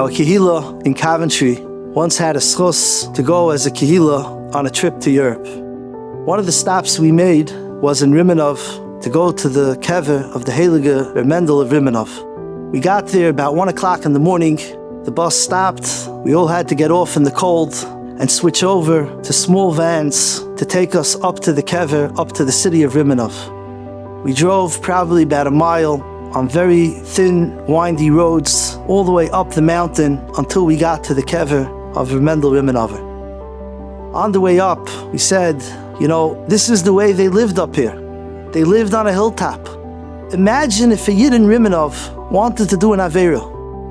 Our kehila in Coventry once had a schus to go as a kehila on a trip to Europe. One of the stops we made was in Rimenov to go to the kever of the Heilige Mendel of Rimenov. We got there about 1 o'clock in the morning. The bus stopped. We all had to get off in the cold and switch over to small vans to take us up to the kever, up to the city of Rimenov. We drove probably about a mile on very thin, windy roads all the way up the mountain until we got to the kever of Mendel Rimenover. On the way up, we said, this is the way they lived up here. They lived on a hilltop. Imagine if a Yid in Rimenov wanted to do an Aveira.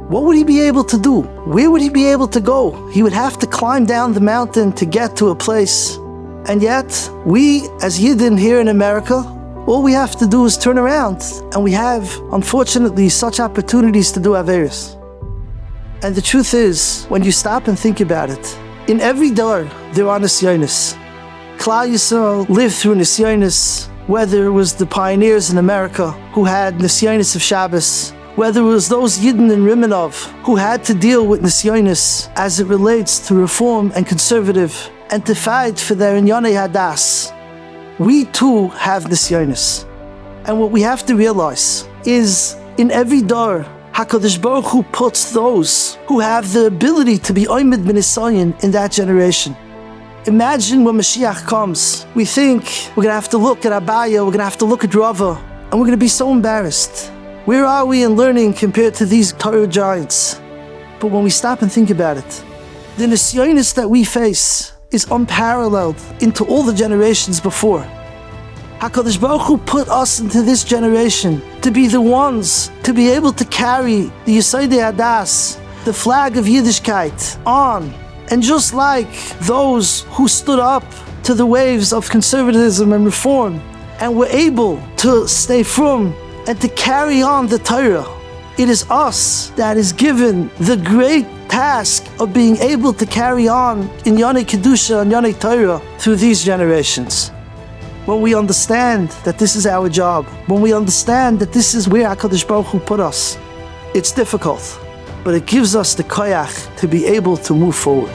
What would he be able to do? Where would he be able to go? He would have to climb down the mountain to get to a place. And yet, we as Yidden here in America, all we have to do is turn around, and we have, unfortunately, such opportunities to do Aveiros. And the truth is, when you stop and think about it, in every door, there are Nisyonos. Klal Yisrael lived through Nisyonos, whether it was the pioneers in America who had Nisyonos of Shabbos, whether it was those Yidden in Rimenov who had to deal with Nisyonos as it relates to reform and conservative, and to fight for their Inyonei Hadas. We too have Nisyonos. And what we have to realize is, in every door, HaKadosh Baruch Hu puts those who have the ability to be Oimid B'Nisayon in that generation. Imagine when Mashiach comes, we think we're going to have to look at Abaya, we're going to have to look at Rava, and we're going to be so embarrassed. Where are we in learning compared to these Torah giants? But when we stop and think about it, the Nisyonos that we face is unparalleled into all the generations before. HaKadosh Baruch Hu put us into this generation to be the ones to be able to carry the Yesodei Hadas, the flag of Yiddishkeit, on. And just like those who stood up to the waves of conservatism and reform and were able to stay firm and to carry on the Torah, it is us that is given the great task of being able to carry on in Yonei Kedusha and Yonei Torah through these generations. When we understand that this is our job, when we understand that this is where HaKadosh Baruch Hu put us, it's difficult, but it gives us the koyach to be able to move forward.